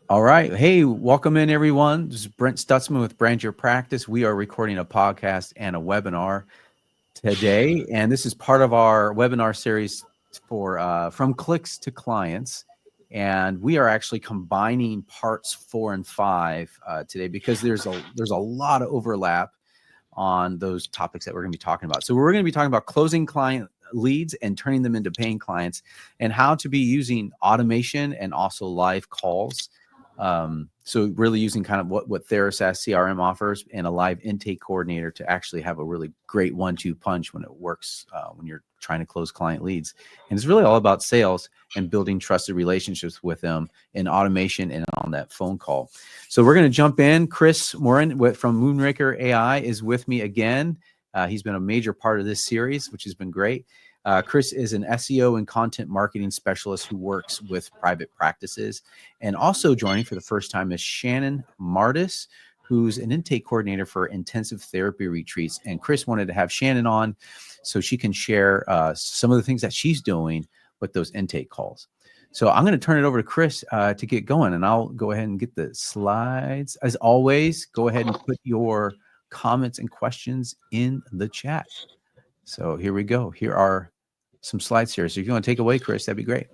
All right. Hey, welcome in everyone. This is Brent Stutzman with Brand Your Practice. We are recording a podcast and a webinar today, and this is part of our webinar series for From Clicks to Clients. And we are actually combining parts 4 and 5 today because there's a lot of overlap on those topics that we're going to be talking about. So we're going to be talking about closing client leads and turning them into paying clients, and how to be using automation and also live calls. So really using kind of what TheraSaaS CRM offers and a live intake coordinator to actually have a really great 1-2 punch when it works, when you're trying to close client leads. And it's really all about sales and building trusted relationships with them in automation and on that phone call. So we're going to jump in. Chris Morin from Moonraker AI is with me again. He's been a major part of this series, which has been great. Chris is an SEO and content marketing specialist who works with private practices. And also joining for the first time is Shannon Martis, who's an intake coordinator for intensive therapy retreats. And Chris wanted to have Shannon on so she can share some of the things that she's doing with those intake calls. So I'm going to turn it over to Chris to get going, and I'll go ahead and get the slides. As always, go ahead and put your comments and questions in the chat. So here we go. Here are some slides here. So if you want to take away, Chris, that'd be great.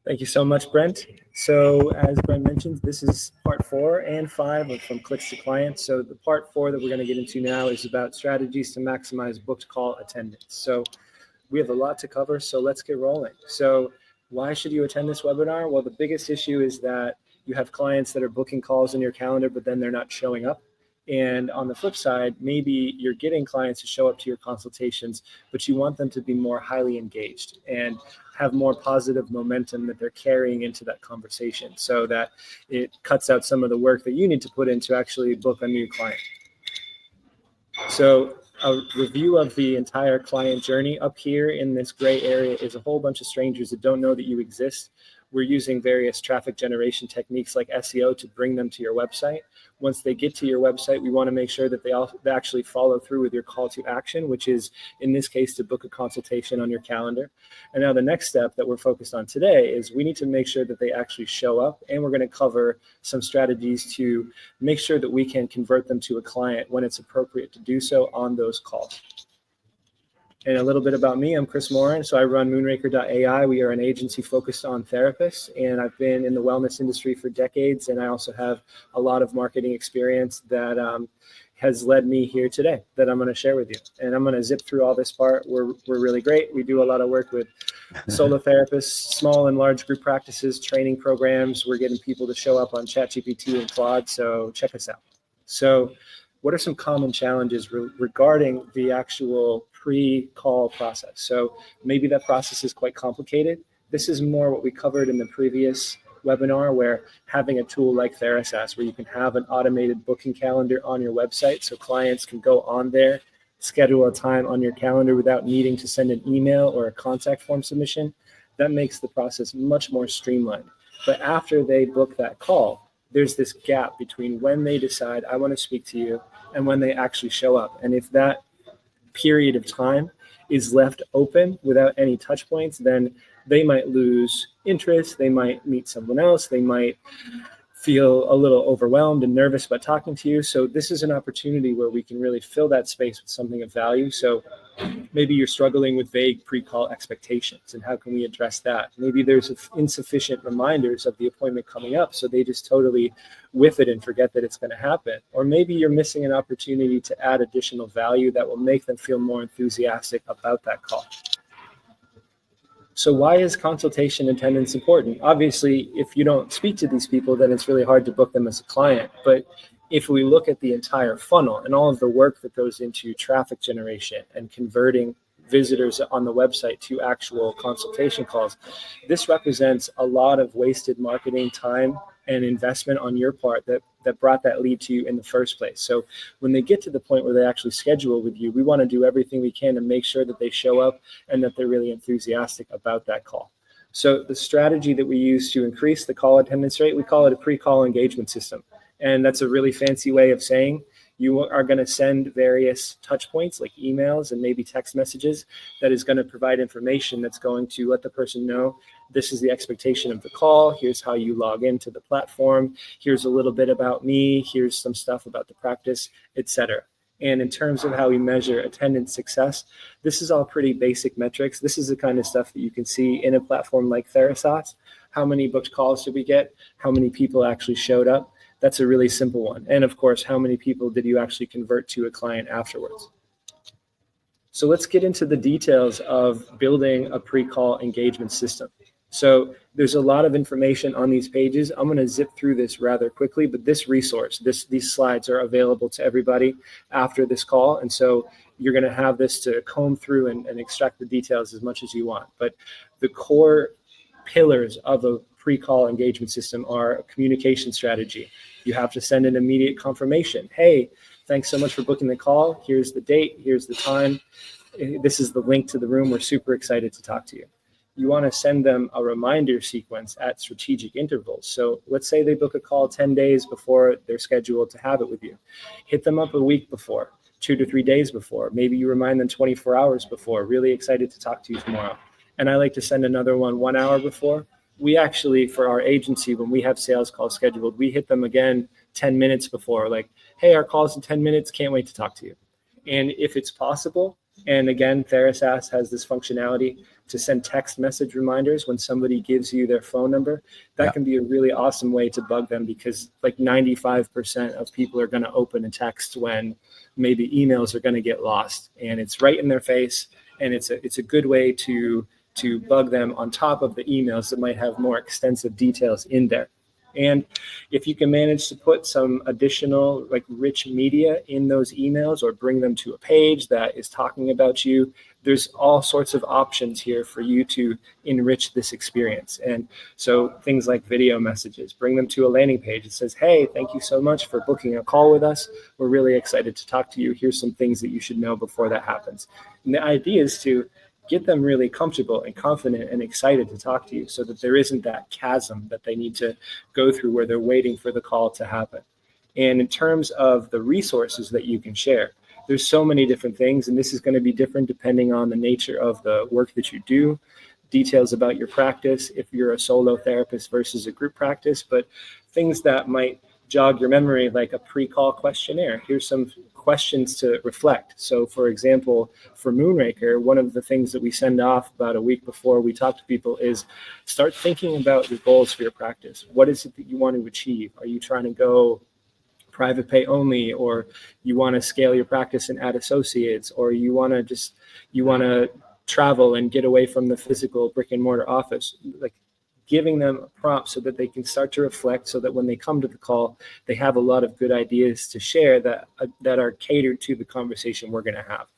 Thank you so much, Brent. So as Brent mentioned, this is part 4 and 5 of From Clicks to Clients. So the part 4 that we're going to get into now is about strategies to maximize booked call attendance. So we have a lot to cover, so let's get rolling. So why should you attend this webinar? Well, the biggest issue is that you have clients that are booking calls in your calendar, but then they're not showing up. And on the flip side, maybe you're getting clients to show up to your consultations, but you want them to be more highly engaged and have more positive momentum that they're carrying into that conversation, so that it cuts out some of the work that you need to put in to actually book a new client. So a review of the entire client journey. Up here in this gray area is a whole bunch of strangers that don't know that you exist. We're using various traffic generation techniques like SEO to bring them to your website. Once they get to your website, we want to make sure that they actually follow through with your call to action, which is, in this case, to book a consultation on your calendar. And now the next step that we're focused on today is we need to make sure that they actually show up, and we're going to cover some strategies to make sure that we can convert them to a client when it's appropriate to do so on those calls. And a little bit about me, I'm Chris Morin. So I run Moonraker.ai. We are an agency focused on therapists, and I've been in the wellness industry for decades. And I also have a lot of marketing experience that has led me here today that I'm going to share with you. And I'm going to zip through all this part. We're really great. We do a lot of work with solo therapists, small and large group practices, training programs. We're getting people to show up on ChatGPT and Claude. So check us out. So what are some common challenges regarding the actual pre-call process? So maybe that process is quite complicated. This is more what we covered in the previous webinar, where having a tool like TheraSaaS, where you can have an automated booking calendar on your website, so clients can go on there, schedule a time on your calendar without needing to send an email or a contact form submission. That makes the process much more streamlined. But after they book that call, there's this gap between when they decide, I want to speak to you, and when they actually show up. And if that period of time is left open without any touch points, then they might lose interest. They might meet someone else. They might feel a little overwhelmed and nervous about talking to you. So this is an opportunity where we can really fill that space with something of value. So maybe you're struggling with vague pre-call expectations, and how can we address that? Maybe there's insufficient reminders of the appointment coming up, so they just totally whiff it and forget that it's going to happen. Or maybe you're missing an opportunity to add additional value that will make them feel more enthusiastic about that call. So why is consultation attendance important? Obviously, if you don't speak to these people, then it's really hard to book them as a client. But if we look at the entire funnel and all of the work that goes into traffic generation and converting visitors on the website to actual consultation calls, this represents a lot of wasted marketing time and investment on your part that brought that lead to you in the first place. So when they get to the point where they actually schedule with you, we want to do everything we can to make sure that they show up and that they're really enthusiastic about that call. So the strategy that we use to increase the call attendance rate, we call it a pre-call engagement system. And that's a really fancy way of saying You are going to send various touch points like emails and maybe text messages that is going to provide information that's going to let the person know this is the expectation of the call. Here's how you log into the platform. Here's a little bit about me. Here's some stuff about the practice, etc. And in terms of how we measure attendance success, this is all pretty basic metrics. This is the kind of stuff that you can see in a platform like TheraSaaS. How many booked calls did we get? How many people actually showed up? That's a really simple one. And of course, how many people did you actually convert to a client afterwards? So let's get into the details of building a pre-call engagement system. So there's a lot of information on these pages. I'm going to zip through this rather quickly, but this resource, these slides are available to everybody after this call. And so you're going to have this to comb through and extract the details as much as you want. But the core pillars of a pre-call engagement system are a communication strategy. You have to send an immediate confirmation. Hey, thanks so much for booking the call. Here's the date. Here's the time. This is the link to the room. We're super excited to talk to you. You want to send them a reminder sequence at strategic intervals. So let's say they book a call 10 days before they're scheduled to have it with you. Hit them up a week before, 2 to 3 days before. Maybe you remind them 24 hours before. Really excited to talk to you tomorrow. And I like to send another one 1 hour before. We actually, for our agency, when we have sales calls scheduled, we hit them again 10 minutes before, like, hey, our call's in 10 minutes. Can't wait to talk to you. And if it's possible, and again, TheraSaaS has this functionality to send text message reminders when somebody gives you their phone number. That can be a really awesome way to bug them, because like 95% of people are going to open a text when maybe emails are going to get lost, and it's right in their face. And it's a good way to bug them on top of the emails that might have more extensive details in there. And if you can manage to put some additional like rich media in those emails, or bring them to a page that is talking about you, there's all sorts of options here for you to enrich this experience. And so things like video messages, bring them to a landing page that says, hey, thank you so much for booking a call with us. We're really excited to talk to you. Here's some things that you should know before that happens. And the idea is to get them really comfortable and confident and excited to talk to you, so that there isn't that chasm that they need to go through where they're waiting for the call to happen. And in terms of the resources that you can share, there's so many different things, and this is going to be different depending on the nature of the work that you do, details about your practice, if you're a solo therapist versus a group practice, but things that might jog your memory, like a pre-call questionnaire. Here's some questions to reflect. So for example, for Moonraker, one of the things that we send off about a week before we talk to people is start thinking about your goals for your practice. What is it that you want to achieve? Are you trying to go private pay only, or you want to scale your practice and add associates, or you want to travel and get away from the physical brick and mortar office? Like, giving them a prompt so that they can start to reflect, so that when they come to the call, they have a lot of good ideas to share that are catered to the conversation we're going to have.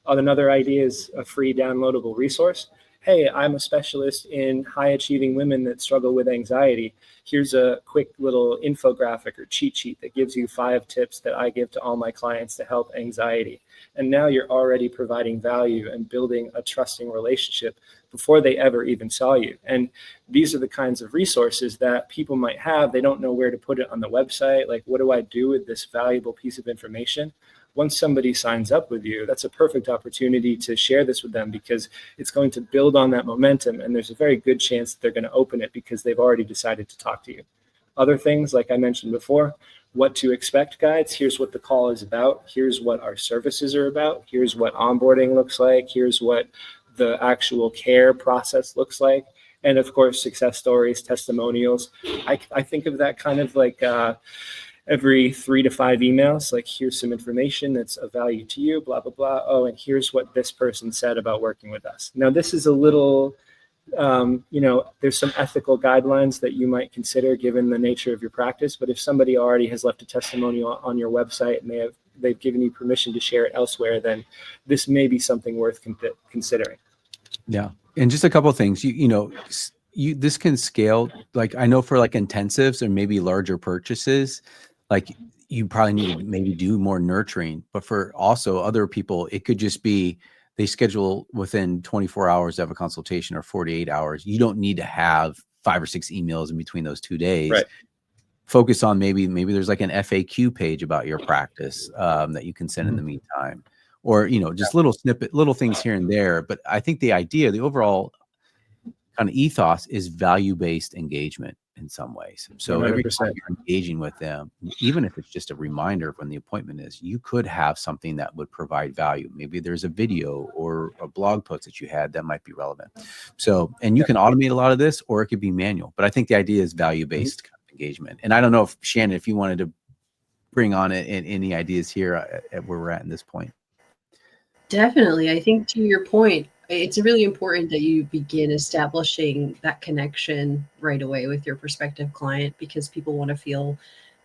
Another idea is a free downloadable resource. Hey, I'm a specialist in high achieving women that struggle with anxiety. Here's a quick little infographic or cheat sheet that gives you 5 tips that I give to all my clients to help anxiety. And now you're already providing value and building a trusting relationship before they ever even saw you. And these are the kinds of resources that people might have. They don't know where to put it on the website. Like, what do I do with this valuable piece of information? Once somebody signs up with you, that's a perfect opportunity to share this with them, because it's going to build on that momentum. And there's a very good chance that they're going to open it because they've already decided to talk to you. Other things, like I mentioned before, what to expect guides. Here's what the call is about. Here's what our services are about. Here's what onboarding looks like. Here's what the actual care process looks like. And of course, success stories, testimonials. I think of that kind of like every 3 to 5 emails, like, here's some information that's of value to you, blah, blah, blah. Oh, and here's what this person said about working with us. Now, this is a little, there's some ethical guidelines that you might consider given the nature of your practice. But if somebody already has left a testimonial on your website and they've given you permission to share it elsewhere, then this may be something worth considering. Yeah. And just a couple of things, this can scale. Like, I know for like intensives or maybe larger purchases, like, you probably need to maybe do more nurturing. But for also other people, it could just be they schedule within 24 hours of a consultation or 48 hours. You don't need to have 5 or 6 emails in between those 2 days. Right. focus on maybe there's like an FAQ page about your practice that you can send in the meantime, or, just little things here and there. But I think the overall kind of ethos is value-based engagement in some ways. So every time 100%. you're engaging with them, even if it's just a reminder of when the appointment is, you could have something that would provide value. Maybe there's a video or a blog post that you had that might be relevant. So, and you can automate a lot of this, or it could be manual. But I think the idea is value-based kind of engagement. And I don't know if Shannon, if you wanted to bring on any ideas here at where we're at in this point. Definitely. I think to your point, it's really important that you begin establishing that connection right away with your prospective client, because people want to feel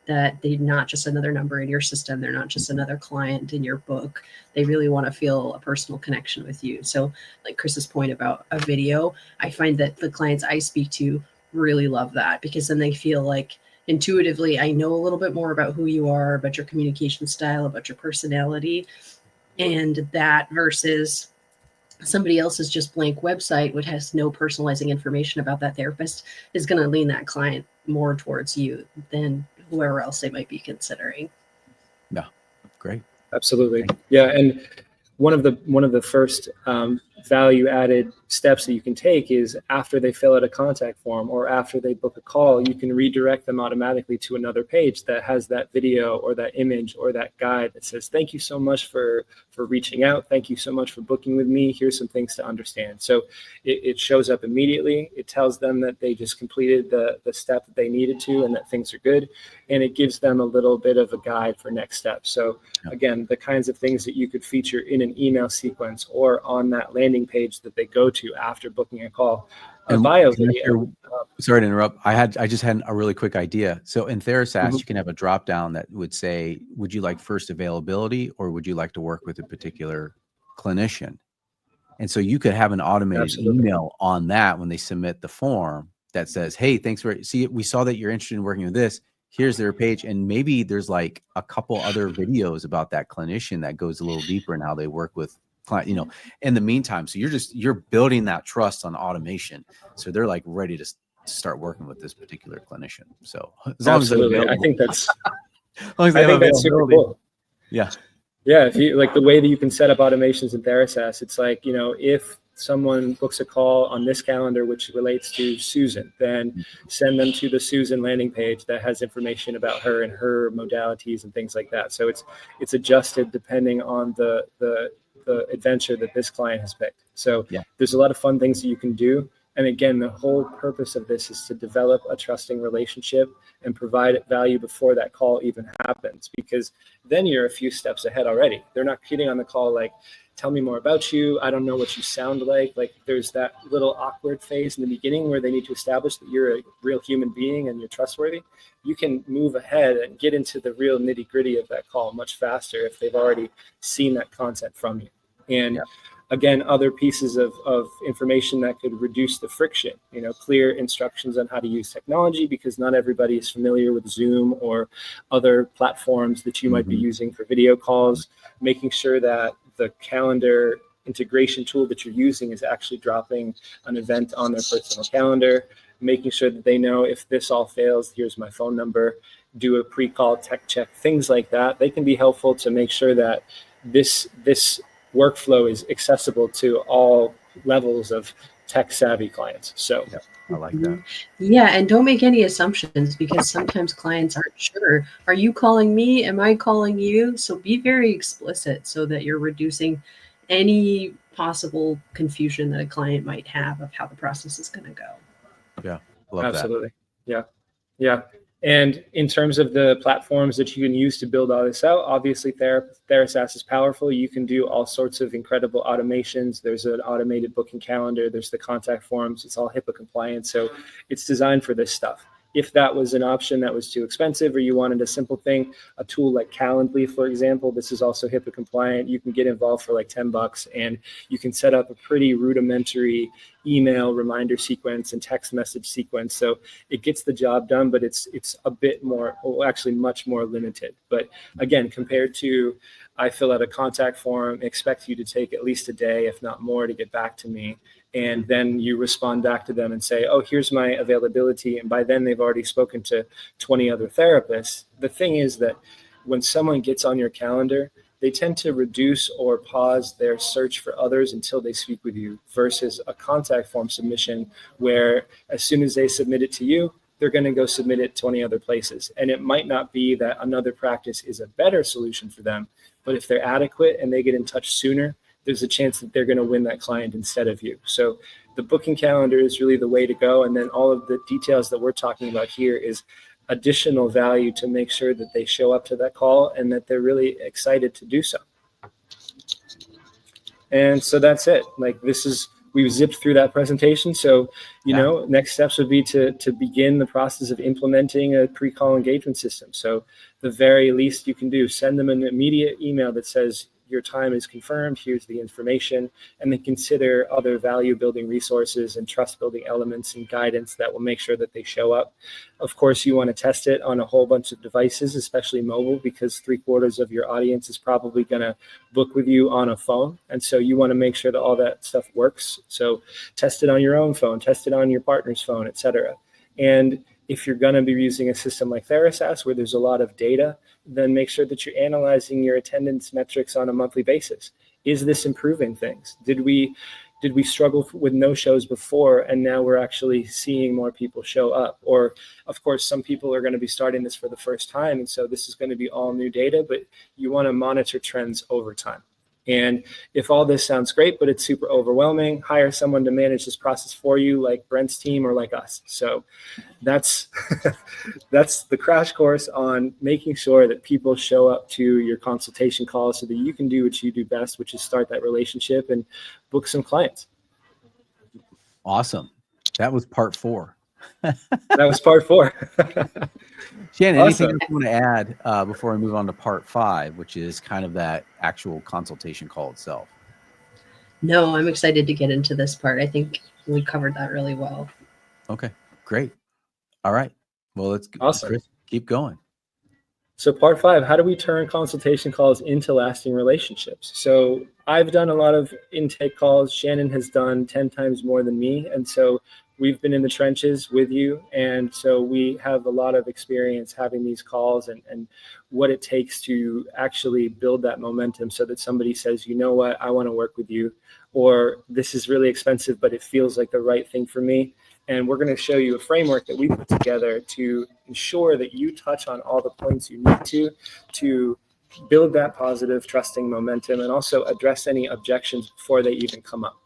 that they're not just another number in your system. They're not just another client in your book. They really want to feel a personal connection with you. So like Chris's point about a video, I find that the clients I speak to really love that, because then they feel like intuitively, I know a little bit more about who you are, about your communication style, about your personality. And that versus somebody else's just blank website, which has no personalizing information about that therapist, is going to lean that client more towards you than whoever else they might be considering. Yeah, great. Absolutely. Yeah. And one of the first value added steps that you can take is after they fill out a contact form or after they book a call, you can redirect them automatically to another page that has that video or that image or that guide that says, thank you so much for reaching out. Thank you so much for booking with me. Here's some things to understand. So it shows up immediately. It tells them that they just completed the step that they needed to and that things are good. And it gives them a little bit of a guide for next steps. So again, the kinds of things that you could feature in an email sequence or on that landing page that they go to after booking a call. A bio video. Sorry to interrupt. I just had a really quick idea. So in TheraSaaS, you can have a drop down that would say, would you like first availability, or would you like to work with a particular clinician? And so you could have an automated email on that when they submit the form that says, hey, we saw that you're interested in working with this. Here's their page. And maybe there's like a couple other videos about that clinician that goes a little deeper in how they work with client, in the meantime. So you're building that trust on automation. So they're like ready to start working with this particular clinician. So as long Absolutely. as I think that's, as long as they have that's super cool. Yeah. Yeah. If you like the way that you can set up automations in TheraSaaS, it's like, if someone books a call on this calendar, which relates to Susan, then send them to the Susan landing page that has information about her and her modalities and things like that. So it's adjusted depending on the adventure that this client has picked. So there's a lot of fun things that you can do. And again, the whole purpose of this is to develop a trusting relationship and provide value before that call even happens, because then you're a few steps ahead already. They're not getting on the call like, tell me more about you. I don't know what you sound like. Like there's that little awkward phase in the beginning where they need to establish that you're a real human being and you're trustworthy. You can move ahead and get into the real nitty gritty of that call much faster if they've already seen that content from you. And again, other pieces of information that could reduce the friction, clear instructions on how to use technology, because not everybody is familiar with Zoom or other platforms that you might be using for video calls, making sure that the calendar integration tool that you're using is actually dropping an event on their personal calendar, making sure that they know if this all fails, here's my phone number, do a pre-call tech check, things like that. They can be helpful to make sure that this workflow is accessible to all levels of tech savvy clients. So I like that. Yeah. And don't make any assumptions, because sometimes clients aren't sure. Are you calling me? Am I calling you? So be very explicit so that you're reducing any possible confusion that a client might have of how the process is going to go. Yeah. Love Absolutely. That. Yeah. And in terms of the platforms that you can use to build all this out, obviously TheraSaaS is powerful. You can do all sorts of incredible automations. There's an automated booking calendar. There's the contact forms. It's all HIPAA compliant. So it's designed for this stuff. If that was an option that was too expensive, or you wanted a simple thing, a tool like Calendly, for example, this is also HIPAA compliant. You can get involved for like $10 and you can set up a pretty rudimentary email reminder sequence and text message sequence. So it gets the job done, but it's a bit more, well, actually much more limited. But again, compared to I fill out a contact form, expect you to take at least a day, if not more, to get back to me. And then you respond back to them and say, oh, here's my availability. And by then they've already spoken to 20 other therapists. The thing is that when someone gets on your calendar, they tend to reduce or pause their search for others until they speak with you, versus a contact form submission where as soon as they submit it to you, they're going to go submit it 20 other places. And it might not be that another practice is a better solution for them, but if they're adequate and they get in touch sooner, there's a chance that they're going to win that client instead of you. So the booking calendar is really the way to go. And then all of the details that we're talking about here is additional value to make sure that they show up to that call and that they're really excited to do so. And so that's it. Like, we've zipped through that presentation. So, next steps would be to begin the process of implementing a pre-call engagement system. So the very least you can do, send them an immediate email that says, your time is confirmed, here's the information, and then consider other value building resources and trust building elements and guidance that will make sure that they show up. Of course, you want to test it on a whole bunch of devices, especially mobile, because 3/4 of your audience is probably going to book with you on a phone. And so you want to make sure that all that stuff works. So test it on your own phone, test it on your partner's phone, etc. And if you're going to be using a system like TheraSaaS where there's a lot of data, then make sure that you're analyzing your attendance metrics on a monthly basis. Is this improving things? Did we struggle with no-shows before and now we're actually seeing more people show up? Or, of course, some people are going to be starting this for the first time, and so this is going to be all new data, but you want to monitor trends over time. And if all this sounds great, but it's super overwhelming, hire someone to manage this process for you, like Brent's team or like us. So that's that's the crash course on making sure that people show up to your consultation calls so that you can do what you do best, which is start that relationship and book some clients. Awesome. That was part 4. That was part 4. Shannon, Awesome. anything else you want to add before we move on to part 5, which is kind of that actual consultation call itself? No, I'm excited to get into this part. I think we covered that really well. Okay, great. All right. Well, let's Awesome. Chris, keep going. So part 5, how do we turn consultation calls into lasting relationships? So I've done a lot of intake calls. Shannon has done 10 times more than me. And so we've been in the trenches with you. And so we have a lot of experience having these calls and what it takes to actually build that momentum so that somebody says, you know what, I want to work with you, or this is really expensive, but it feels like the right thing for me. And we're going to show you a framework that we put together to ensure that you touch on all the points you need to build that positive, trusting momentum and also address any objections before they even come up.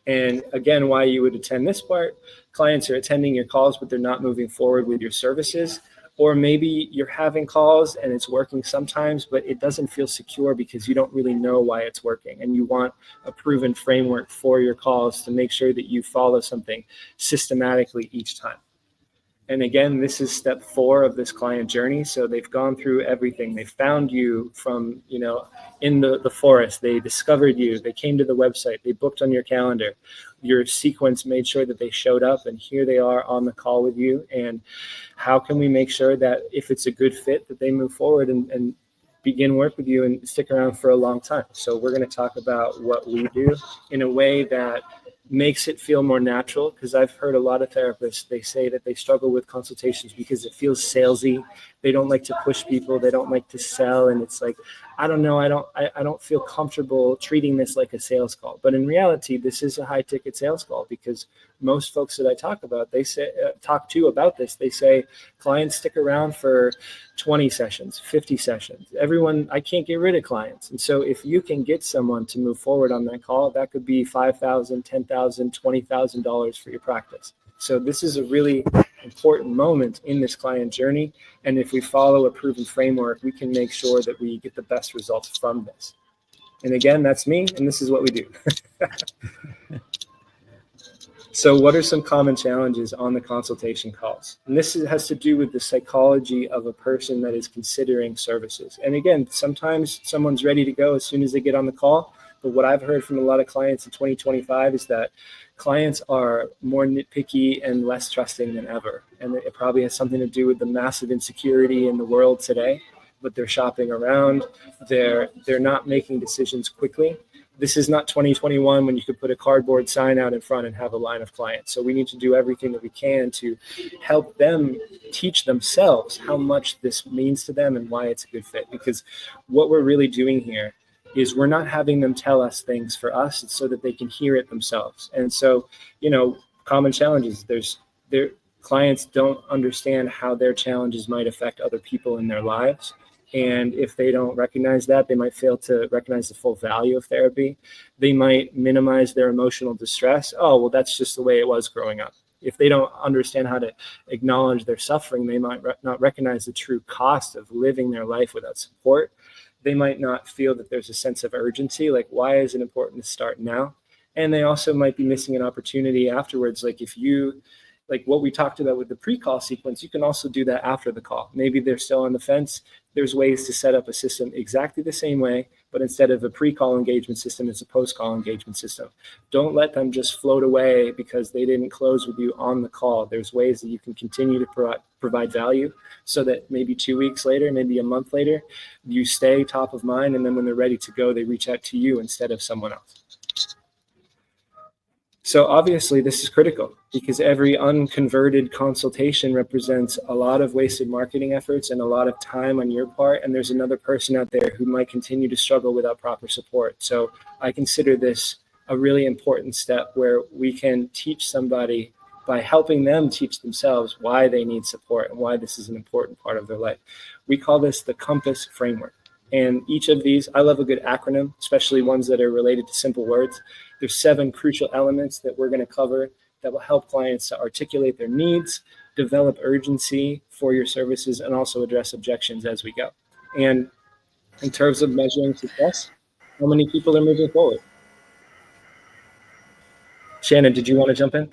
And again, why you would attend this part: clients are attending your calls, but they're not moving forward with your services. Or maybe you're having calls and it's working sometimes, but it doesn't feel secure because you don't really know why it's working. And you want a proven framework for your calls to make sure that you follow something systematically each time. And again, this is step 4 of this client journey. So they've gone through everything. They found you from, in the forest. They discovered you. They came to the website. They booked on your calendar. Your sequence made sure that they showed up, and here they are on the call with you. And how can we make sure that if it's a good fit, that they move forward and begin work with you and stick around for a long time? So we're going to talk about what we do in a way that makes it feel more natural, because I've heard a lot of therapists, they say that they struggle with consultations because it feels salesy. They don't like to push people. They don't like to sell. And it's like, I don't know. I don't feel comfortable treating this like a sales call. But in reality, this is a high ticket sales call, because most folks that I talk to about this, they say clients stick around for 20 sessions, 50 sessions. I can't get rid of clients. And so if you can get someone to move forward on that call, that could be $5,000, $10,000, $20,000 for your practice. So this is a really important moment in this client journey. And if we follow a proven framework, we can make sure that we get the best results from this. And again, that's me, and this is what we do. So what are some common challenges on the consultation calls? And this has to do with the psychology of a person that is considering services. And again, sometimes someone's ready to go as soon as they get on the call. But what I've heard from a lot of clients in 2025 is that clients are more nitpicky and less trusting than ever. And it probably has something to do with the massive insecurity in the world today. But they're shopping around. They're not making decisions quickly. this is not 2021 when you could put a cardboard sign out in front and have a line of clients. So we need to do everything that we can to help them teach themselves how much this means to them and why it's a good fit. Because what we're really doing here is we're not having them tell us things for us. It's so that they can hear it themselves. And so, common challenges, their clients don't understand how their challenges might affect other people in their lives. And if they don't recognize that, they might fail to recognize the full value of therapy. They might minimize their emotional distress. Oh, well, that's just the way it was growing up. If they don't understand how to acknowledge their suffering, they might not recognize the true cost of living their life without support. They might not feel that there's a sense of urgency, like, why is it important to start now? And they also might be missing an opportunity afterwards. Like what we talked about with the pre-call sequence, you can also do that after the call. Maybe they're still on the fence. There's ways to set up a system exactly the same way, but instead of a pre-call engagement system, it's a post-call engagement system. Don't let them just float away because they didn't close with you on the call. There's ways that you can continue to provide value so that maybe 2 weeks later, maybe a month later, you stay top of mind. And then when they're ready to go, they reach out to you instead of someone else. So obviously this is critical because every unconverted consultation represents a lot of wasted marketing efforts and a lot of time on your part. And there's another person out there who might continue to struggle without proper support. So I consider this a really important step where we can teach somebody by helping them teach themselves why they need support and why this is an important part of their life. We call this the COMPASS framework. And each of these, I love a good acronym, especially ones that are related to simple words. There's 7 crucial elements that we're going to cover that will help clients to articulate their needs, develop urgency for your services, and also address objections as we go. And in terms of measuring success, how many people are moving forward? Shannon, did you want to jump in?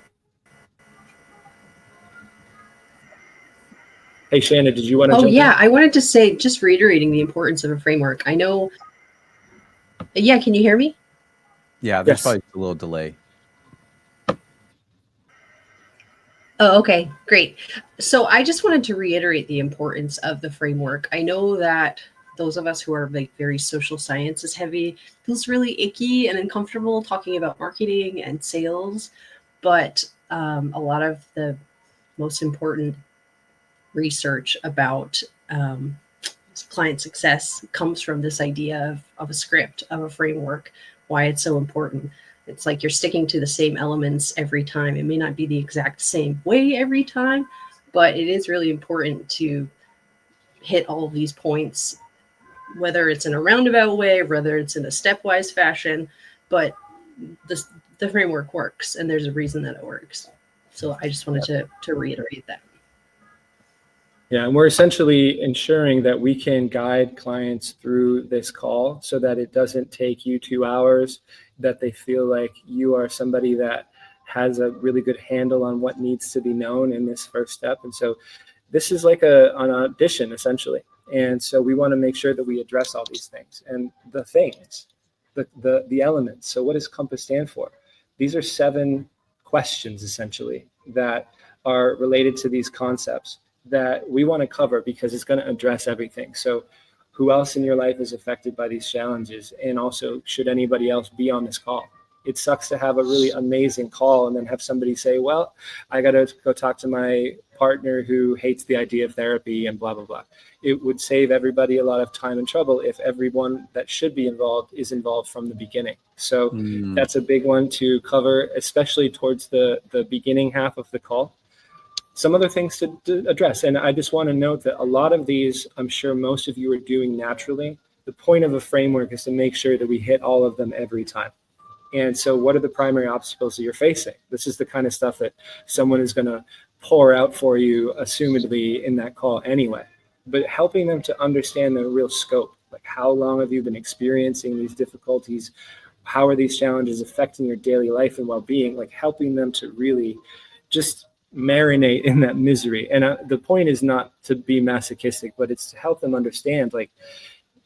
Hey, Shannon, did you want to jump in? Yeah, I wanted to say, just reiterating the importance of a framework. I know, can you hear me? Yeah, there's probably a little delay. Oh, okay, great. So I just wanted to reiterate the importance of the framework. I know that those of us who are like very social sciences heavy feels really icky and uncomfortable talking about marketing and sales, but a lot of the most important research about client success comes from this idea of a script, of a framework, why it's so important. It's like you're sticking to the same elements every time. It may not be the exact same way every time, but it is really important to hit all of these points, whether it's in a roundabout way, whether it's in a stepwise fashion, but the framework works and there's a reason that it works. So I just wanted to reiterate that. Yeah, and we're essentially ensuring that we can guide clients through this call so that it doesn't take you 2 hours, that they feel like you are somebody that has a really good handle on what needs to be known in this first step. And so this is like an audition, essentially. And so we want to make sure that we address all these things. And the things, the elements. So what does COMPASS stand for? These are 7 questions, essentially, that are related to these concepts that we want to cover because it's going to address everything. So who else in your life is affected by these challenges? And also, should anybody else be on this call? It sucks to have a really amazing call and then have somebody say, well, I got to go talk to my partner who hates the idea of therapy and blah, blah, blah. It would save everybody a lot of time and trouble if everyone that should be involved is involved from the beginning. So that's a big one to cover, especially towards the beginning half of the call. Some other things to address. And I just want to note that a lot of these, I'm sure most of you are doing naturally. The point of a framework is to make sure that we hit all of them every time. And so what are the primary obstacles that you're facing? This is the kind of stuff that someone is going to pour out for you, assumedly, in that call anyway. But helping them to understand the real scope, like how long have you been experiencing these difficulties? How are these challenges affecting your daily life and well-being? Like helping them to really just marinate in that misery. And the point is not to be masochistic, but it's to help them understand, like,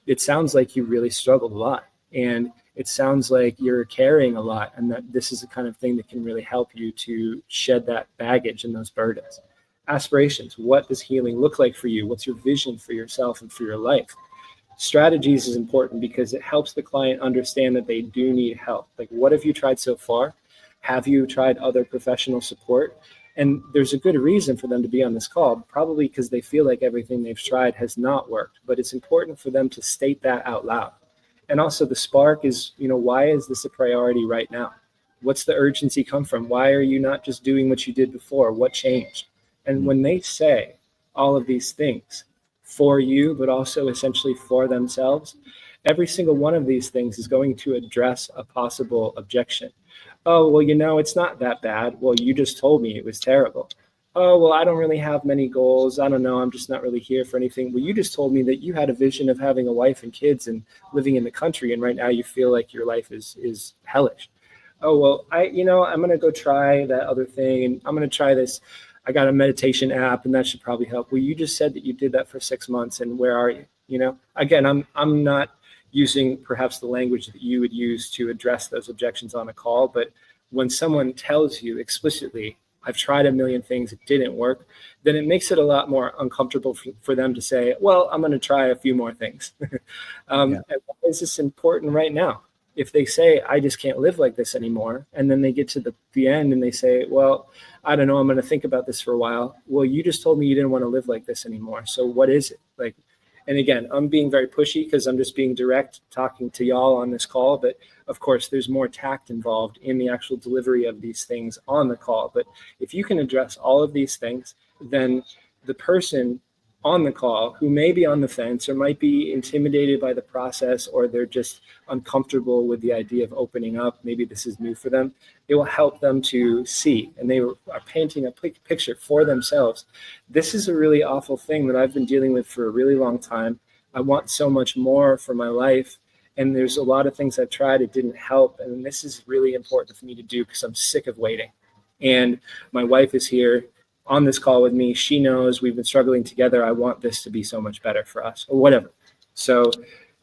it sounds like you really struggled a lot. And it sounds like you're carrying a lot, and that this is the kind of thing that can really help you to shed that baggage and those burdens. Aspirations. What does healing look like for you? What's your vision for yourself and for your life? Strategies is important because it helps the client understand that they do need help. Like, what have you tried so far? Have you tried other professional support? And there's a good reason for them to be on this call, probably because they feel like everything they've tried has not worked. But it's important for them to state that out loud. And also the spark is, why is this a priority right now? What's the urgency come from? Why are you not just doing what you did before? What changed? And when they say all of these things for you, but also essentially for themselves, every single one of these things is going to address a possible objection. Oh, well, it's not that bad. Well, you just told me it was terrible. Oh, well, I don't really have many goals. I don't know. I'm just not really here for anything. Well, you just told me that you had a vision of having a wife and kids and living in the country, and right now you feel like your life is hellish. Oh, well, I'm going to go try that other thing, and I'm going to try this. I got a meditation app, and that should probably help. Well, you just said that you did that for 6 months, and where are you? Again, I'm not using perhaps the language that you would use to address those objections on a call, but when someone tells you explicitly, I've tried a million things, it didn't work, then it makes it a lot more uncomfortable for them to say, well, I'm going to try a few more things. And why is this important right now? If they say, I just can't live like this anymore, and then they get to the end and they say, well, I don't know, I'm going to think about this for a while. Well, you just told me you didn't want to live like this anymore. So what is it? And again, I'm being very pushy because I'm just being direct talking to y'all on this call. But of course, there's more tact involved in the actual delivery of these things on the call. But if you can address all of these things, then the person on the call who may be on the fence or might be intimidated by the process, or they're just uncomfortable with the idea of opening up, maybe this is new for them, it will help them to see, and they are painting a picture for themselves. This is a really awful thing that I've been dealing with for a really long time. I want so much more for my life, and there's a lot of things I've tried, it didn't help, and this is really important for me to do because I'm sick of waiting. And my wife is here on this call with me. She knows we've been struggling together. I want this to be so much better for us, or whatever. So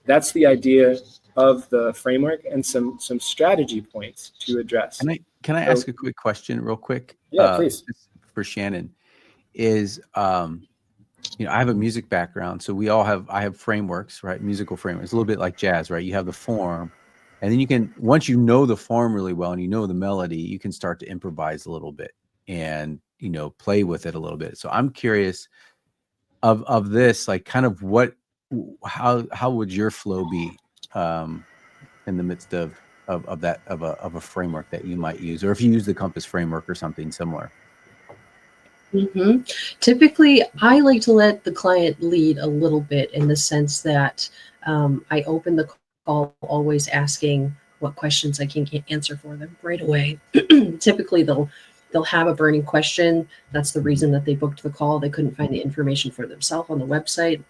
that's the idea of the framework and some strategy points to address. Can I ask a quick question real quick? Yeah, please. For Shannon is, I have a music background, so I have frameworks, right? Musical frameworks, a little bit like jazz, right? You have the form, and then once you know the form really well and you know the melody, you can start to improvise a little bit and play with it a little bit. So I'm curious of this, like kind of how would your flow be in the midst of a framework that you might use, or if you use the Compass framework or something similar? Mm-hmm. Typically, I like to let the client lead a little bit in the sense that I open the call always asking what questions I can answer for them right away. Typically, they'll have a burning question. That's the reason that they booked the call. They couldn't find the information for themselves on the website.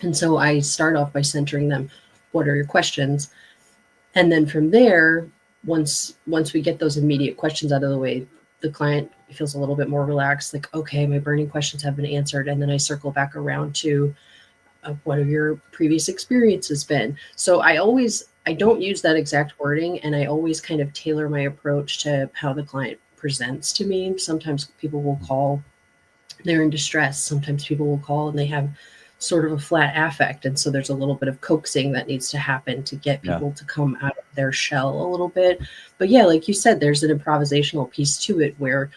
And so I start off by centering them. What are your questions? And then from there, once we get those immediate questions out of the way, the client feels a little bit more relaxed, like, okay, my burning questions have been answered. And then I circle back around to what have your previous experiences been? So I don't use that exact wording, and I always kind of tailor my approach to how the client presents to me. Sometimes people will call, they're in distress. Sometimes people will call and they have sort of a flat affect. And so there's a little bit of coaxing that needs to happen to get people to come out of their shell a little bit. But yeah, like you said, there's an improvisational piece to it where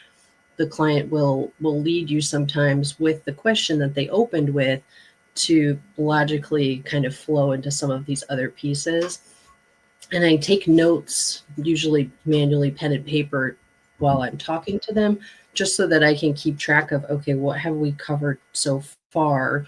the client will lead you sometimes with the question that they opened with to logically kind of flow into some of these other pieces. And I take notes, usually manually, pen and paper, while I'm talking to them, just so that I can keep track of, okay, what have we covered so far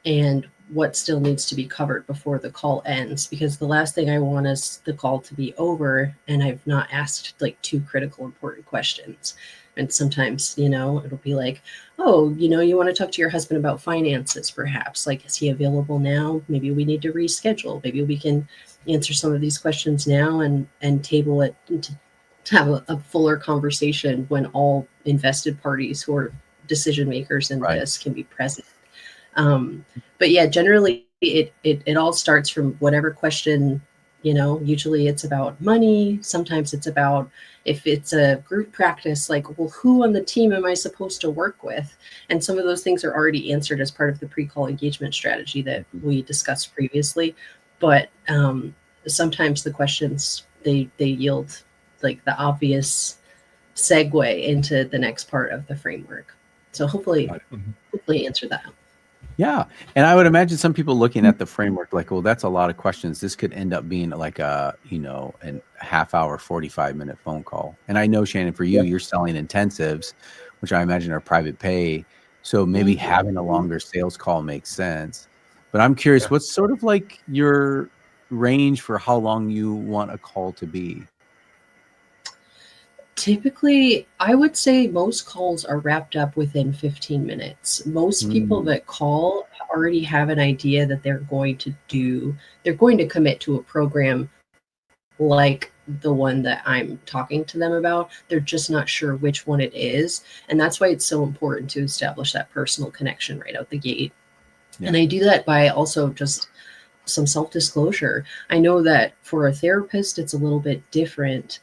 and what still needs to be covered before the call ends? Because the last thing I want is the call to be over and I've not asked like 2 critical, important questions. And sometimes, it'll be like, oh, you want to talk to your husband about finances, perhaps. Like, is he available now? Maybe we need to reschedule. Maybe we can answer some of these questions now and table it to have a fuller conversation when all invested parties who are decision makers in this can be present. But yeah, generally it all starts from whatever question Usually it's about money. Sometimes it's about, if it's a group practice, like, well, who on the team am I supposed to work with? And some of those things are already answered as part of the pre-call engagement strategy that we discussed previously. But sometimes the questions, they yield like the obvious segue into the next part of the framework. So hopefully answer that. Yeah. And I would imagine some people looking at the framework like, well, that's a lot of questions. This could end up being like a, an half hour, 45-minute phone call. And I know, Shannon, for you, you're selling intensives, which I imagine are private pay. So maybe having a longer sales call makes sense. But I'm curious, what's sort of like your range for how long you want a call to be? Typically, I would say most calls are wrapped up within 15 minutes. Most people that call already have an idea that they're going to commit to a program like the one that I'm talking to them about. They're just not sure which one it is. And that's why it's so important to establish that personal connection right out the gate. Yeah. And I do that by also just some self-disclosure. I know that for a therapist, it's a little bit different,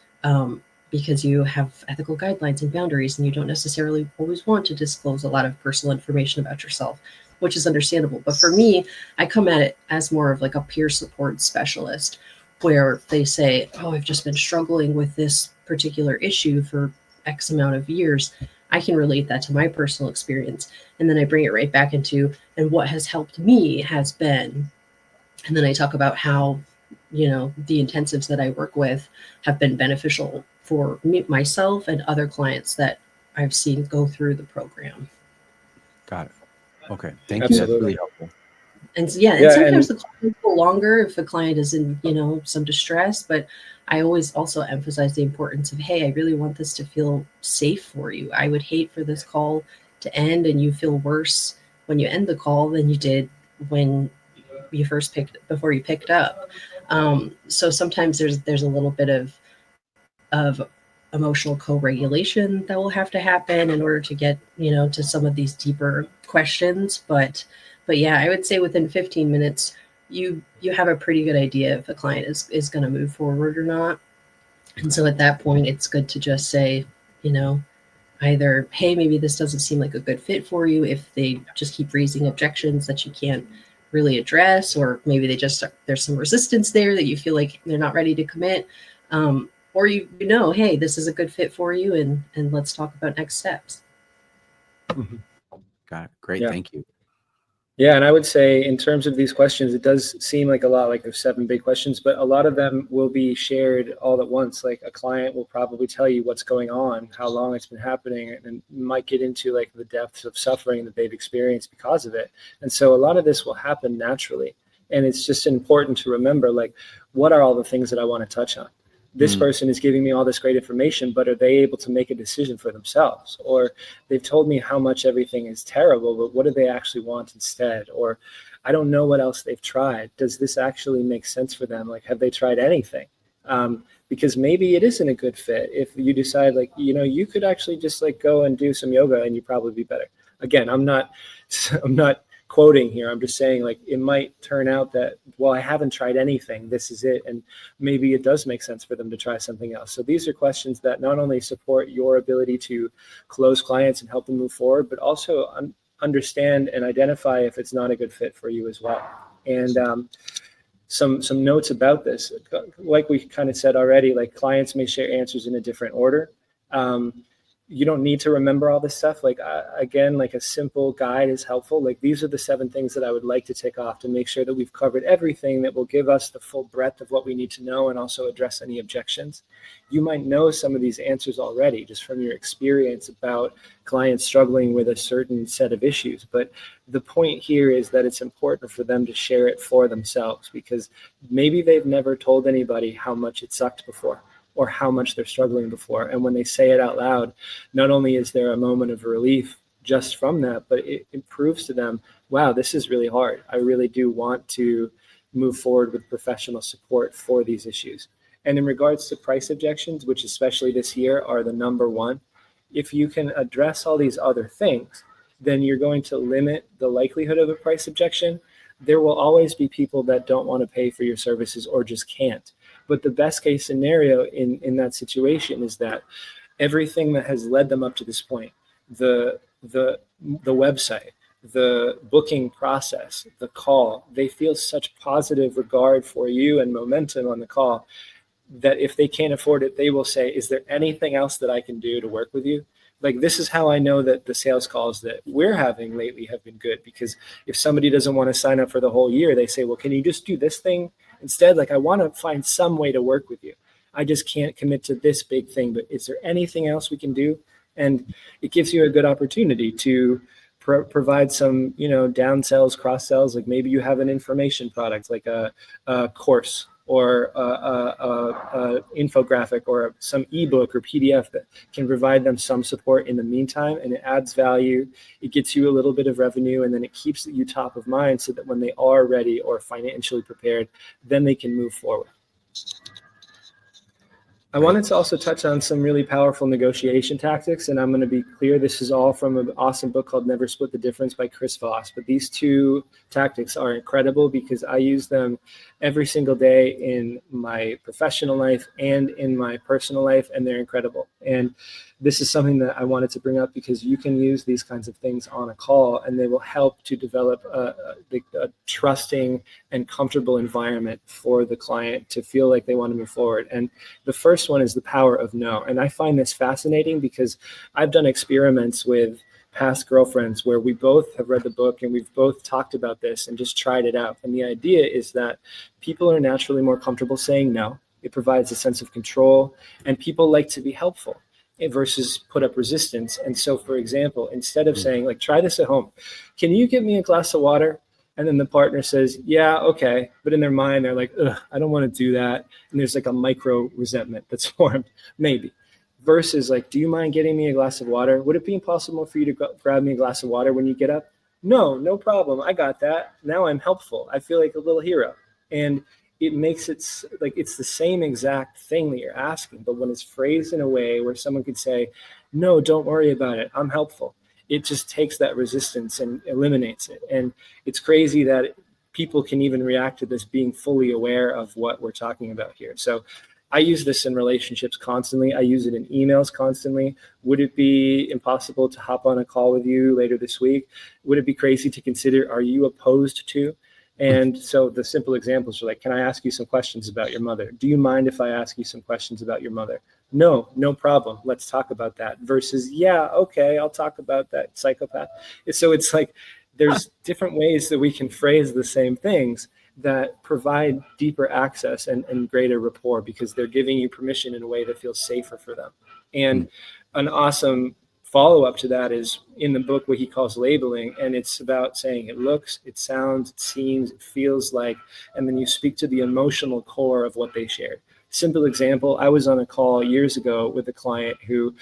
because you have ethical guidelines and boundaries, and you don't necessarily always want to disclose a lot of personal information about yourself, which is understandable. But for me, I come at it as more of like a peer support specialist, where they say, oh, I've just been struggling with this particular issue for X amount of years. I can relate that to my personal experience. And then I bring it right back into, and what has helped me has been, and then I talk about how, the intensives that I work with have been beneficial for me, myself, and other clients that I've seen go through the program. Got it. Okay. Thank you. That's really helpful. And sometimes the call will go longer if the client is in, some distress, but I always also emphasize the importance of, hey, I really want this to feel safe for you. I would hate for this call to end and you feel worse when you end the call than you did when you before you picked up. So sometimes there's a little bit of emotional co-regulation that will have to happen in order to get, to some of these deeper questions. But yeah, I would say within 15 minutes, you have a pretty good idea if a client is going to move forward or not. And so at that point, it's good to just say, either, hey, maybe this doesn't seem like a good fit for you, if they just keep raising objections that you can't really address, or maybe there's some resistance there that you feel like they're not ready to commit. Or hey, this is a good fit for you, and let's talk about next steps. Got it. Great. Yeah. Thank you. Yeah. And I would say in terms of these questions, it does seem like a lot, like there's 7 big questions, but a lot of them will be shared all at once. Like a client will probably tell you what's going on, how long it's been happening, and might get into like the depths of suffering that they've experienced because of it. And so a lot of this will happen naturally. And it's just important to remember, like, what are all the things that I want to touch on? This person is giving me all this great information, but are they able to make a decision for themselves? Or they've told me how much everything is terrible, but what do they actually want instead? Or I don't know what else they've tried. Does this actually make sense for them? Like, have they tried anything? Because maybe it isn't a good fit. If you decide, like, you could actually just like go and do some yoga and you'd probably be better. Again, I'm not quoting here. I'm just saying, like, it might turn out that, well, I haven't tried anything, this is it. And maybe it does make sense for them to try something else. So these are questions that not only support your ability to close clients and help them move forward, but also understand and identify if it's not a good fit for you as well. And some notes about this, like we kind of said already, like clients may share answers in a different order. You don't need to remember all this stuff. Like, again, like a simple guide is helpful. Like, these are the 7 things that I would like to tick off to make sure that we've covered everything that will give us the full breadth of what we need to know and also address any objections. You might know some of these answers already just from your experience about clients struggling with a certain set of issues. But the point here is that it's important for them to share it for themselves, because maybe they've never told anybody how much it sucked before, or how much they're struggling before. And when they say it out loud, not only is there a moment of relief just from that, but it proves to them, wow, this is really hard. I really do want to move forward with professional support for these issues. And in regards to price objections, which especially this year are the number one, if you can address all these other things, then you're going to limit the likelihood of a price objection. There will always be people that don't want to pay for your services or just can't. But the best case scenario in that situation is that everything that has led them up to this point, the website, the booking process, the call, they feel such positive regard for you and momentum on the call that if they can't afford it, they will say, is there anything else that I can do to work with you? Like, this is how I know that the sales calls that we're having lately have been good, because if somebody doesn't want to sign up for the whole year, they say, well, can you just do this thing instead? Like, I want to find some way to work with you. I just can't commit to this big thing, but is there anything else we can do? And it gives you a good opportunity to provide some, down sells, cross sells. Like, maybe you have an information product, like a course or a infographic or some ebook or PDF that can provide them some support in the meantime, and it adds value. It gets you a little bit of revenue, and then it keeps you top of mind so that when they are ready or financially prepared, then they can move forward. I wanted to also touch on some really powerful negotiation tactics, and I'm going to be clear, this is all from an awesome book called Never Split the Difference by Chris Voss. But these two tactics are incredible because I use them every single day in my professional life and in my personal life, and they're incredible. And this is something that I wanted to bring up because you can use these kinds of things on a call, and they will help to develop a trusting and comfortable environment for the client to feel like they want to move forward. And the first one is the power of no. And I find this fascinating because I've done experiments with past girlfriends where we both have read the book and we've both talked about this and just tried it out. And the idea is that people are naturally more comfortable saying no. It provides a sense of control, and people like to be helpful versus put up resistance. And so, for example, instead of saying, like, try this at home, can you get me a glass of water? And then the partner says, yeah, okay. But in their mind, they're like, ugh, I don't want to do that. And there's like a micro resentment that's formed, maybe. Versus like, do you mind getting me a glass of water? Would it be impossible for you to grab me a glass of water when you get up? No problem. I got that. Now I'm helpful. I feel like a little hero. And it makes it like it's the same exact thing that you're asking, but when it's phrased in a way where someone could say, no, don't worry about it, I'm helpful, it just takes that resistance and eliminates it. And it's crazy that people can even react to this being fully aware of what we're talking about here. So I use this in relationships constantly. I use it in emails constantly. Would it be impossible to hop on a call with you later this week? Would it be crazy to consider, are you opposed to? And so the simple examples are like, can I ask you some questions about your mother? Do you mind if I ask you some questions about your mother? No problem. Let's talk about that. Versus, yeah, okay, I'll talk about that psychopath. So it's like, there's different ways that we can phrase the same things that provide deeper access and greater rapport because they're giving you permission in a way that feels safer for them. And an awesome follow-up to that is in the book what he calls labeling, and it's about saying it looks, it sounds, it seems, it feels like, and then you speak to the emotional core of what they shared. Simple example, I was on a call years ago with a client who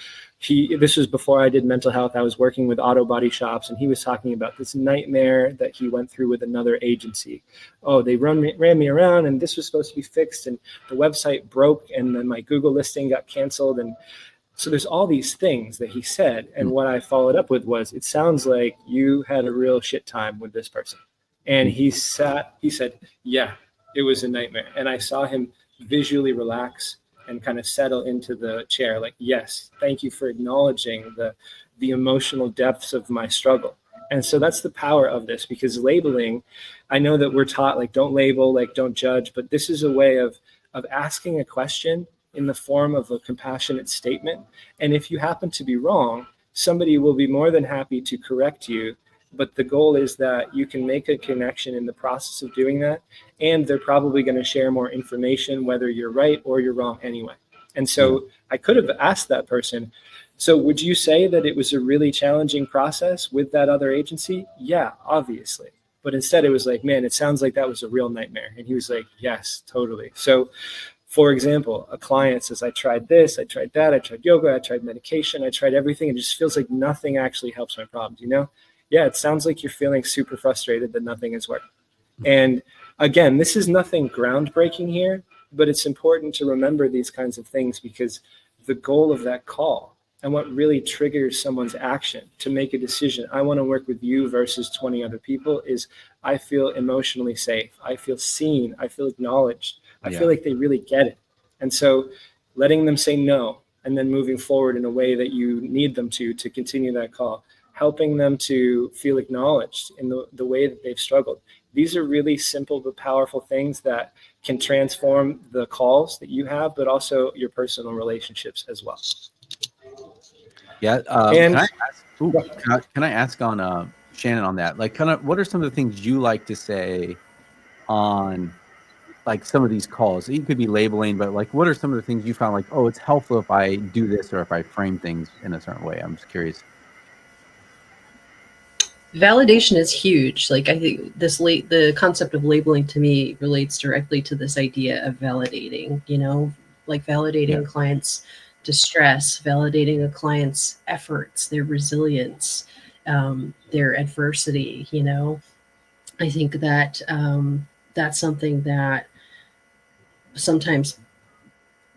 this was before I did mental health. I was working with auto body shops, and he was talking about this nightmare that he went through with another agency. Oh, they ran me around, and this was supposed to be fixed, and the website broke, and then my Google listing got canceled, and so there's all these things that he said. And what I followed up with was, it sounds like you had a real shit time with this person. And he said, yeah, it was a nightmare. And I saw him visually relax and kind of settle into the chair. Like, yes, thank you for acknowledging the emotional depths of my struggle. And so that's the power of this, because labeling, I know that we're taught, like, don't label, like, don't judge, but this is a way of asking a question in the form of a compassionate statement. And if you happen to be wrong, somebody will be more than happy to correct you. But the goal is that you can make a connection in the process of doing that. And they're probably going to share more information, whether you're right or you're wrong anyway. And so I could have asked that person, so would you say that it was a really challenging process with that other agency? Yeah, obviously. But instead it was like, man, it sounds like that was a real nightmare. And he was like, yes, totally. So for example, a client says, I tried this, I tried that, I tried yoga, I tried medication, I tried everything. It just feels like nothing actually helps my problems, Yeah, it sounds like you're feeling super frustrated that nothing is working. And again, this is nothing groundbreaking here, but it's important to remember these kinds of things because the goal of that call and what really triggers someone's action to make a decision. I want to work with you versus 20 other people is I feel emotionally safe. I feel seen. I feel acknowledged. I feel like they really get it. And so letting them say no and then moving forward in a way that you need them to continue that call, helping them to feel acknowledged in the way that they've struggled. These are really simple but powerful things that can transform the calls that you have, but also your personal relationships as well. Yeah. And can I ask on Shannon on that? Like, kind of, what are some of the things you like to say on like some of these calls? It could be labeling, but like, what are some of the things you found like, oh, it's helpful if I do this or if I frame things in a certain way? I'm just curious. Validation is huge. Like, I think the concept of labeling to me relates directly to this idea of validating, like validating a client's distress, validating a client's efforts, their resilience, their adversity. I think that that's something that sometimes,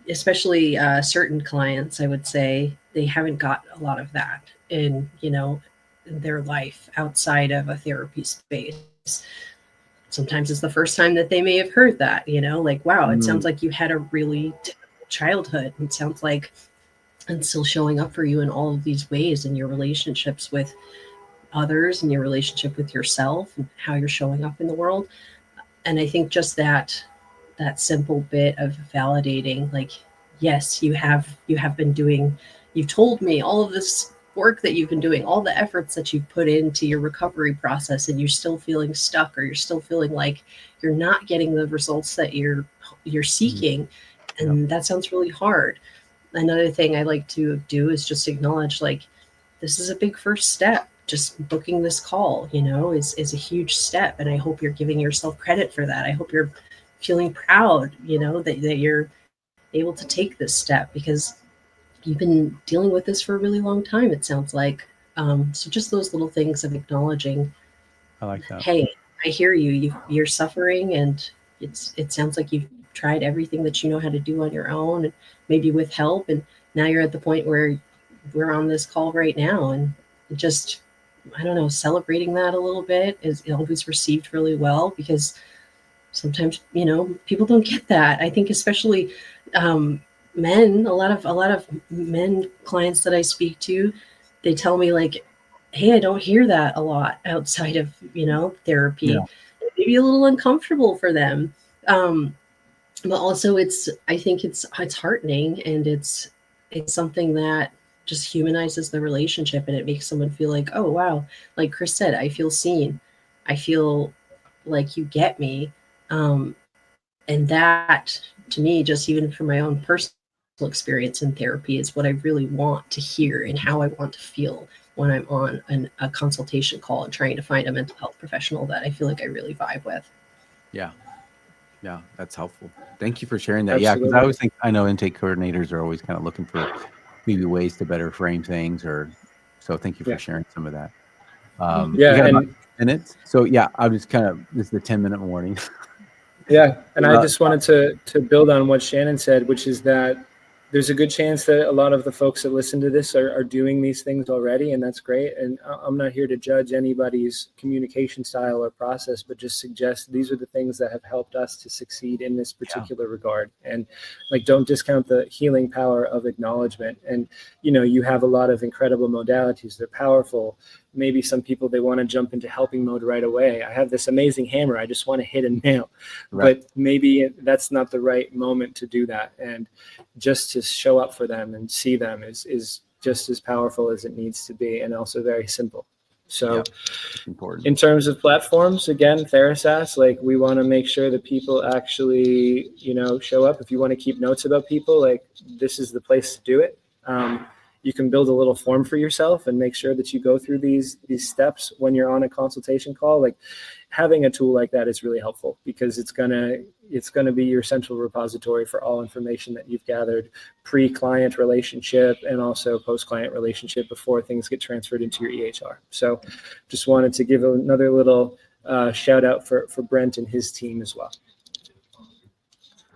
especially certain clients, I would say they haven't got a lot of that in their life outside of a therapy space. Sometimes it's the first time that they may have heard that, like, wow, it sounds like you had a really difficult childhood. It sounds like it's still showing up for you in all of these ways in your relationships with others and your relationship with yourself and how you're showing up in the world. And I think just that simple bit of validating, like, yes, you have been doing, you've told me all of this work that you've been doing, all the efforts that you've put into your recovery process, and you're still feeling stuck, or you're still feeling like you're not getting the results that you're seeking. And that sounds really hard. Another thing I like to do is just acknowledge, like, this is a big first step. Just booking this call, is a huge step. And I hope you're giving yourself credit for that. I hope you're feeling proud, that you're able to take this step, because you've been dealing with this for a really long time, it sounds like. So just those little things of acknowledging, I like that. Hey, I hear you. You're suffering, and it sounds like you've tried everything that you know how to do on your own, and maybe with help. And now you're at the point where we're on this call right now, and just, I don't know, celebrating that a little bit is always received really well, because sometimes, people don't get that. I think especially men, a lot of men clients that I speak to, they tell me, like, hey, I don't hear that a lot outside of, therapy. Yeah. It may be a little uncomfortable for them. But also I think it's heartening, and it's something that just humanizes the relationship, and it makes someone feel like, oh, wow, like Chris said, I feel seen. I feel like you get me. And that, to me, just even from my own personal experience in therapy, is what I really want to hear and how I want to feel when I'm on a consultation call and trying to find a mental health professional that I feel like I really vibe with. Yeah, that's helpful. Thank you for sharing that. Absolutely. Yeah, because I always think, I know intake coordinators are always kind of looking for maybe ways to better frame things, so thank you for sharing some of that. We got about 10 minutes. So I'll just this is the 10-minute warning. Yeah, and I just wanted to build on what Shannon said, which is that there's a good chance that a lot of the folks that listen to this are doing these things already, and that's great. And I'm not here to judge anybody's communication style or process, but just suggest these are the things that have helped us to succeed in this particular regard. And like, don't discount the healing power of acknowledgement. And, you have a lot of incredible modalities. They're powerful. Maybe some people, they want to jump into helping mode right away. I have this amazing hammer, I just want to hit a nail. Right. But maybe that's not the right moment to do that. And just to show up for them and see them is just as powerful as it needs to be, and also very simple. So important. In terms of platforms, again, TheraSaaS, like, we want to make sure that people actually, show up. If you want to keep notes about people, like, this is the place to do it. You can build a little form for yourself and make sure that you go through these steps when you're on a consultation call. Like, having a tool like that is really helpful, because it's gonna be your central repository for all information that you've gathered pre-client relationship and also post-client relationship before things get transferred into your EHR. So just wanted to give another little shout out for Brent and his team as well.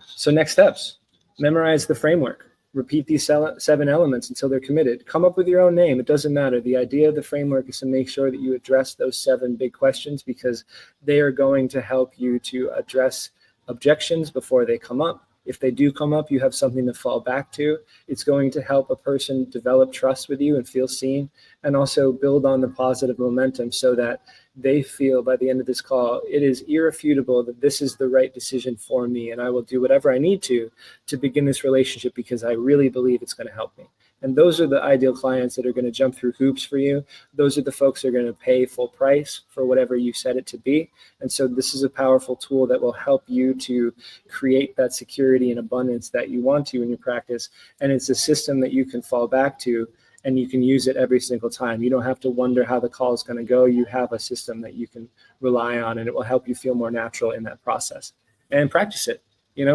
So next steps, memorize the framework. Repeat these 7 elements until they're committed. Come up with your own name. It doesn't matter. The idea of the framework is to make sure that you address those 7 big questions, because they are going to help you to address objections before they come up. If they do come up, you have something to fall back to. It's going to help a person develop trust with you and feel seen, and also build on the positive momentum so that they feel by the end of this call, it is irrefutable that this is the right decision for me, and I will do whatever I need to begin this relationship because I really believe it's going to help me. And those are the ideal clients that are going to jump through hoops for you. Those are the folks that are going to pay full price for whatever you set it to be. And so this is a powerful tool that will help you to create that security and abundance that you want to in your practice. And it's a system that you can fall back to, and you can use it every single time. You don't have to wonder how the call is going to go. You have a system that you can rely on, and it will help you feel more natural in that process. And practice it.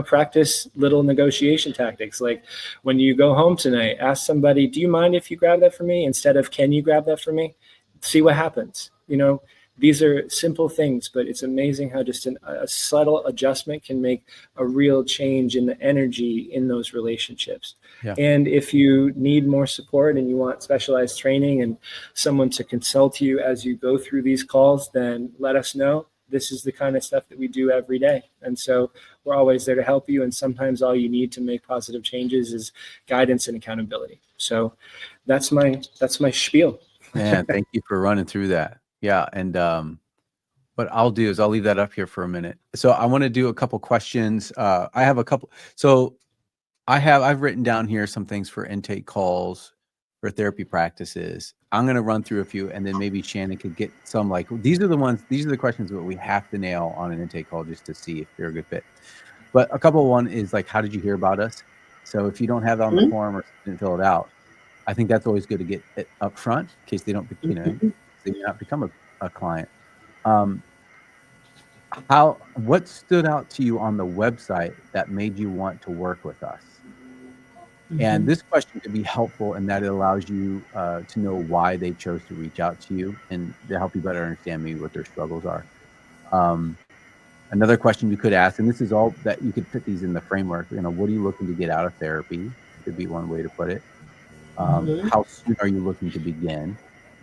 Practice little negotiation tactics. Like when you go home tonight, ask somebody, do you mind if you grab that for me? Instead of, can you grab that for me? See what happens. These are simple things, but it's amazing how just a subtle adjustment can make a real change in the energy in those relationships. Yeah. And if you need more support and you want specialized training and someone to consult you as you go through these calls, then let us know. This is the kind of stuff that we do every day. And so we're always there to help you. And sometimes all you need to make positive changes is guidance and accountability. So that's my spiel. Man, thank you for running through that. Yeah. And what I'll do is I'll leave that up here for a minute. So I want to do a couple questions. I have a couple. So I've written down here some things for intake calls for therapy practices. I'm going to run through a few, and then maybe Shannon could get some, like, these are the questions that we have to nail on an intake call just to see if they're a good fit. But a couple, one is like, how did you hear about us? So if you don't have that on the form or didn't fill it out, I think that's always good to get it up front in case they don't, they may not become a client. What stood out to you on the website that made you want to work with us? And this question could be helpful in that it allows you to know why they chose to reach out to you and to help you better understand maybe what their struggles are. Another question you could ask, and this is all that you could fit these in the framework, what are you looking to get out of therapy? Could be one way to put it. How soon are you looking to begin?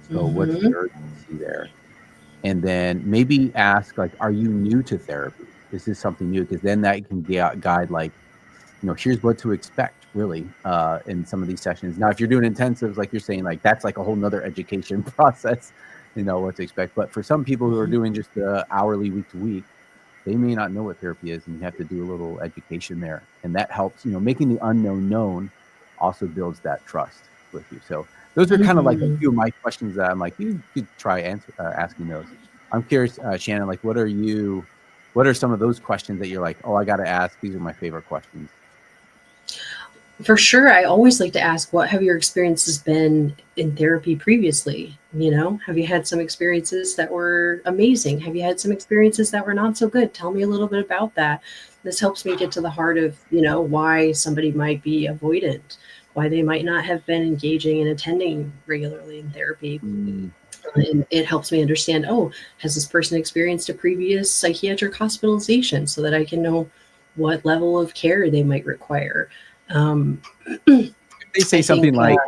So what's the urgency there? And then maybe ask, like, are you new to therapy? Is this something new? Because then that can guide, like, here's what to expect really in some of these sessions. Now, if you're doing intensives, like you're saying, like that's like a whole nother education process, what to expect. But for some people who are doing just hourly, week to week, they may not know what therapy is, and you have to do a little education there. And that helps, making the unknown known also builds that trust with you. So those are kind of like a few of my questions that I'm like, you could try asking those. I'm curious, Shannon, like what are some of those questions that you're like, oh, I got to ask, these are my favorite questions? For sure. I always like to ask, what have your experiences been in therapy previously? Have you had some experiences that were amazing? Have you had some experiences that were not so good? Tell me a little bit about that. This helps me get to the heart of, why somebody might be avoidant, why they might not have been engaging and attending regularly in therapy. And it helps me understand, has this person experienced a previous psychiatric hospitalization so that I can know what level of care they might require. If they say something like,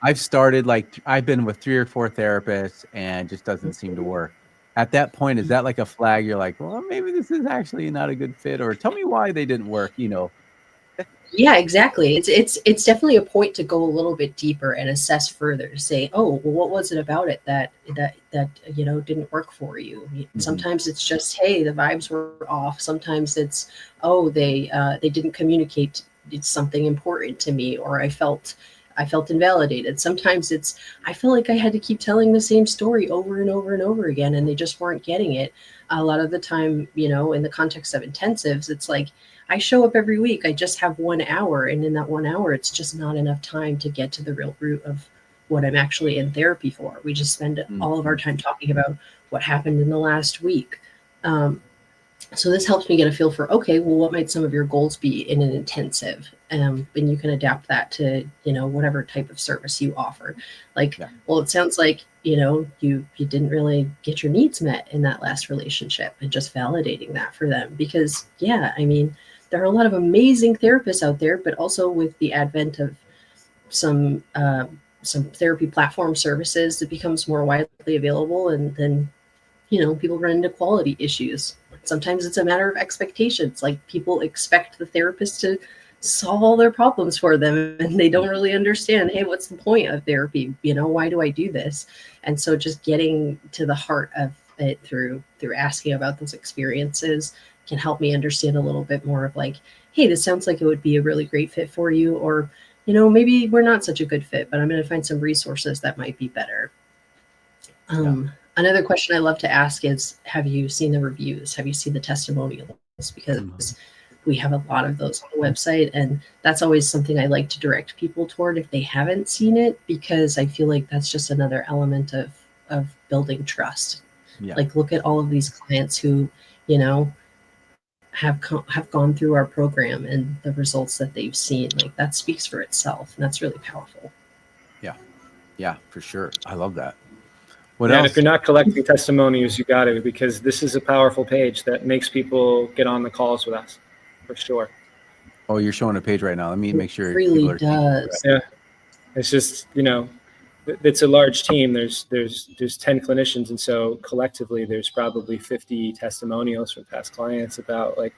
I've been with 3 or 4 therapists and just doesn't seem to work. At that point, is that like a flag? You're like, well, maybe this is actually not a good fit, or tell me why they didn't work, Yeah, exactly. It's definitely a point to go a little bit deeper and assess further to say, what was it about it that didn't work for you? Sometimes it's just, hey, the vibes were off. Sometimes it's, they didn't communicate something important to me, or I felt invalidated. Sometimes it's, I feel like I had to keep telling the same story over and over and over again, and they just weren't getting it. A lot of the time, in the context of intensives, it's like, I show up every week. I just have 1 hour. And in that 1 hour, it's just not enough time to get to the real root of what I'm actually in therapy for. We just spend all of our time talking about what happened in the last week. So this helps me get a feel for, what might some of your goals be in an intensive? And you can adapt that to, whatever type of service you offer. Well, it sounds like, you didn't really get your needs met in that last relationship, and just validating that for them. Because, there are a lot of amazing therapists out there, but also with the advent of some therapy platform services, it becomes more widely available, and then people run into quality issues. Sometimes it's a matter of expectations. Like, people expect the therapist to solve all their problems for them, and they don't really understand, hey, what's the point of therapy? Why do I do this? And so just getting to the heart of it through asking about those experiences can help me understand a little bit more of, like, hey, this sounds like it would be a really great fit for you, or maybe we're not such a good fit, but I'm going to find some resources that might be better. Another question I love to ask is, have you seen the reviews? Have you seen the testimonials? Because we have a lot of those on the website, and that's always something I like to direct people toward if they haven't seen it, because I feel like that's just another element of building trust. Yeah. Like, look at all of these clients who, have gone through our program and the results that they've seen. Like, that speaks for itself, and that's really powerful. Yeah, for sure. I love that. What And else? if you're not collecting testimonials, you got to, because this is a powerful page that makes people get on the calls with us, for sure. Oh, you're showing a page right now. Let me make sure. It really does. Yeah, it's just it's a large team. There's 10 clinicians, and so collectively there's probably 50 testimonials from past clients about, like,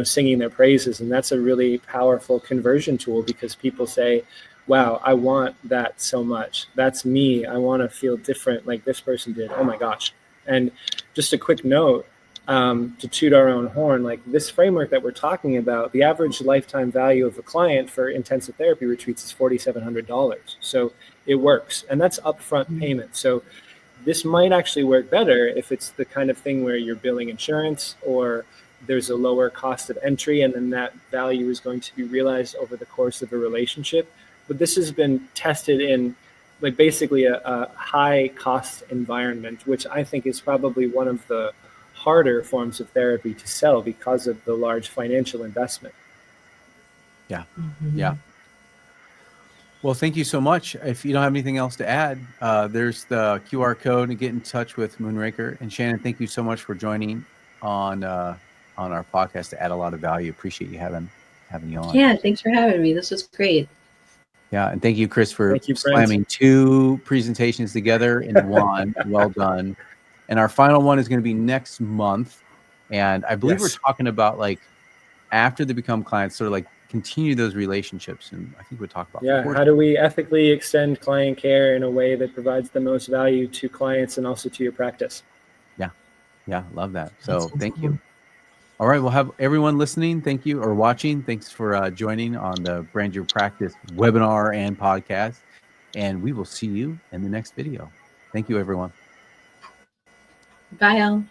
singing their praises, and that's a really powerful conversion tool, because people say, wow, I want that so much. That's me. I want to feel different like this person did. Oh my gosh. And just a quick note, to toot our own horn, like, this framework that we're talking about, the average lifetime value of a client for intensive therapy retreats is $4,700. So it works, and that's upfront payment. So this might actually work better if it's the kind of thing where you're billing insurance, or there's a lower cost of entry, and then that value is going to be realized over the course of a relationship. But this has been tested in, like, basically a high cost environment, which I think is probably one of the harder forms of therapy to sell because of the large financial investment. Yeah. Yeah. Well, thank you so much. If you don't have anything else to add, there's the QR code to get in touch with Moonraker. And Shannon, thank you so much for joining on our podcast to add a lot of value. Appreciate you having you on. Yeah, thanks for having me. This was great. Yeah, and thank you, Chris, for Thank you, Brent. slamming 2 presentations together in one. Well done. And our final one is going to be next month. And I believe we're talking about, like, after they become clients, sort of like continue those relationships. And I think we'll talk about how do we ethically extend client care in a way that provides the most value to clients and also to your practice. Yeah, love that. So thank you. All right, we'll have everyone listening. Thank you, or watching. Thanks for joining on the Brand Your Practice webinar and podcast. And we will see you in the next video. Thank you, everyone. Bye, Al.